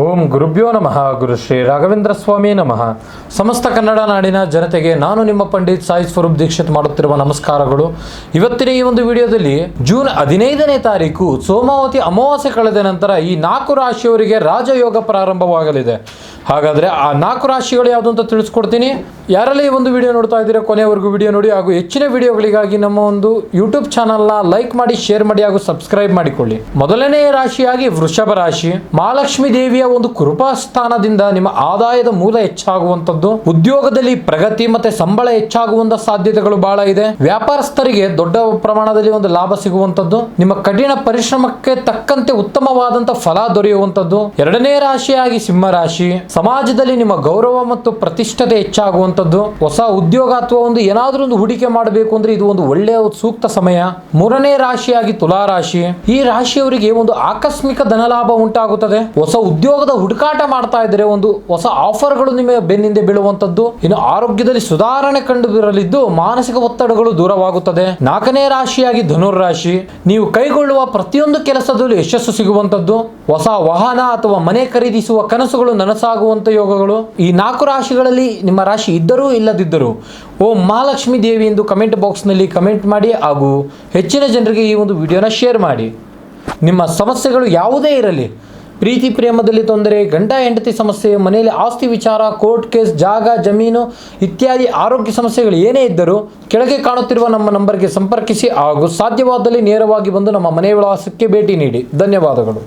ಓಂ ಗುರುಭ್ಯೋ ನಮಃ. ಗುರು ಶ್ರೀ ರಾಘವೇಂದ್ರ ಸ್ವಾಮಿ ನಮಃ. ಸಮಸ್ತ ಕನ್ನಡ ನಾಡಿನ ಜನತೆಗೆ ನಾನು ನಿಮ್ಮ ಪಂಡಿತ್ ಸಾಯಿ ಸ್ವರೂಪ್ ದೀಕ್ಷಿತ್ ಮಾಡುತ್ತಿರುವ ನಮಸ್ಕಾರಗಳು. ಇವತ್ತಿನ ಈ ಒಂದು ವಿಡಿಯೋದಲ್ಲಿ ಜೂನ್ 15ನೇ ತಾರೀಕು ಸೋಮಾವತಿ ಅಮಾವಾಸ್ಯೆ ಕಳೆದ ನಂತರ ಈ 4 ರಾಶಿಯವರಿಗೆ ರಾಜಯೋಗ ಪ್ರಾರಂಭವಾಗಲಿದೆ. ಹಾಗಾದರೆ ಆ 4 ರಾಶಿಗಳು ಯಾವುದು ಅಂತ ತಿಳಿಸ್ಕೊಡ್ತೀನಿ. ಯಾರೆಲ್ಲ ಈ ಒಂದು ವಿಡಿಯೋ ನೋಡ್ತಾ ಇದ್ದೀರಾ ಕೊನೆವರೆಗೂ ವಿಡಿಯೋ ನೋಡಿ, ಹಾಗೂ ಹೆಚ್ಚಿನ ವಿಡಿಯೋಗಳಿಗಾಗಿ ನಮ್ಮ ಒಂದು ಯೂಟ್ಯೂಬ್ ಚಾನಲ್ನ ಲೈಕ್ ಮಾಡಿ, ಶೇರ್ ಮಾಡಿ ಹಾಗೂ ಸಬ್ಸ್ಕ್ರೈಬ್ ಮಾಡಿಕೊಳ್ಳಿ. ಮೊದಲನೇ ರಾಶಿಯಾಗಿ ವೃಷಭ ರಾಶಿ. ಮಹಾಲಕ್ಷ್ಮಿ ದೇವಿಯ ಒಂದು ಕೃಪಾ ಸ್ಥಾನದಿಂದ ನಿಮ್ಮ ಆದಾಯದ ಮೂಲ ಹೆಚ್ಚಾಗುವಂತದ್ದು, ಉದ್ಯೋಗದಲ್ಲಿ ಪ್ರಗತಿ ಮತ್ತೆ ಸಂಬಳ ಹೆಚ್ಚಾಗುವಂತ ಸಾಧ್ಯತೆಗಳು ಬಹಳ ಇದೆ. ವ್ಯಾಪಾರಸ್ಥರಿಗೆ ದೊಡ್ಡ ಪ್ರಮಾಣದಲ್ಲಿ ಒಂದು ಲಾಭ ಸಿಗುವಂತದ್ದು, ನಿಮ್ಮ ಕಠಿಣ ಪರಿಶ್ರಮಕ್ಕೆ ತಕ್ಕಂತೆ ಉತ್ತಮವಾದಂತ ಫಲ ದೊರೆಯುವಂತದ್ದು. ಎರಡನೇ ರಾಶಿಯಾಗಿ ಸಿಂಹ ರಾಶಿ. ಸಮಾಜದಲ್ಲಿ ನಿಮ್ಮ ಗೌರವ ಮತ್ತು ಪ್ರತಿಷ್ಠತೆ ಹೆಚ್ಚಾಗುವಂತದ್ದು, ಹೊಸ ಉದ್ಯೋಗ ಅಥವಾ ಒಂದು ಏನಾದ್ರೂ ಒಂದು ಹೂಡಿಕೆ ಮಾಡಬೇಕು ಅಂದ್ರೆ ಇದು ಒಂದು ಒಳ್ಳೆಯ ಸೂಕ್ತ ಸಮಯ. ಮೂರನೇ ರಾಶಿಯಾಗಿ ತುಲಾ ರಾಶಿ. ಈ ರಾಶಿಯವರಿಗೆ ಒಂದು ಆಕಸ್ಮಿಕ ಧನಲಾಭ ಉಂಟಾಗುತ್ತದೆ. ಹೊಸ ಉದ್ಯೋಗದ ಹುಡುಕಾಟ ಮಾಡ್ತಾ ಇದ್ರೆ ಒಂದು ಹೊಸ ಆಫರ್ಗಳು ನಿಮಗೆ ಬೆನ್ನಿಂದ ಬೀಳುವಂತದ್ದು. ಇನ್ನು ಆರೋಗ್ಯದಲ್ಲಿ ಸುಧಾರಣೆ ಕಂಡು ಬರಲಿದ್ದು ಮಾನಸಿಕ ಒತ್ತಡಗಳು ದೂರವಾಗುತ್ತದೆ. ನಾಲ್ಕನೇ ರಾಶಿಯಾಗಿ ಧನುರ್ ರಾಶಿ. ನೀವು ಕೈಗೊಳ್ಳುವ ಪ್ರತಿಯೊಂದು ಕೆಲಸದಲ್ಲೂ ಯಶಸ್ಸು ಸಿಗುವಂತದ್ದು, ಹೊಸ ವಾಹನ ಅಥವಾ ಮನೆ ಖರೀದಿಸುವ ಕನಸುಗಳು ನನಸಾಗುವಂತ ಯೋಗಗಳು. ಈ 4 ರಾಶಿಗಳಲ್ಲಿ ನಿಮ್ಮ ರಾಶಿ ಇದ್ದರೂ ಇಲ್ಲದಿದ್ದರೂ ಓಂ ಮಹಾಲಕ್ಷ್ಮಿ ದೇವಿ ಎಂದು ಕಮೆಂಟ್ ಬಾಕ್ಸ್ನಲ್ಲಿ ಕಮೆಂಟ್ ಮಾಡಿ, ಹಾಗೂ ಹೆಚ್ಚಿನ ಜನರಿಗೆ ಈ ಒಂದು ವಿಡಿಯೋನ ಶೇರ್ ಮಾಡಿ. ನಿಮ್ಮ ಸಮಸ್ಯೆಗಳು ಯಾವುದೇ ಇರಲಿ, ಪ್ರೀತಿ ಪ್ರೇಮದಲ್ಲಿ ತೊಂದರೆ, ಗಂಡ ಹೆಂಡತಿ ಸಮಸ್ಯೆ, ಮನೆಯಲ್ಲಿ ಆಸ್ತಿ ವಿಚಾರ, ಕೋರ್ಟ್ ಕೇಸ್, ಜಾಗ ಜಮೀನು ಇತ್ಯಾದಿ ಆರೋಗ್ಯ ಸಮಸ್ಯೆಗಳು ಏನೇ ಇದ್ದರೂ ಕೆಳಗೆ ಕಾಣುತ್ತಿರುವ ನಮ್ಮ ನಂಬರ್ಗೆ ಸಂಪರ್ಕಿಸಿ, ಹಾಗೂ ಸಾಧ್ಯವಾದಲ್ಲಿ ನೇರವಾಗಿ ಬಂದು ನಮ್ಮ ಮನೆ ವಿಳಾಸಕ್ಕೆ ಭೇಟಿ ನೀಡಿ. ಧನ್ಯವಾದಗಳು.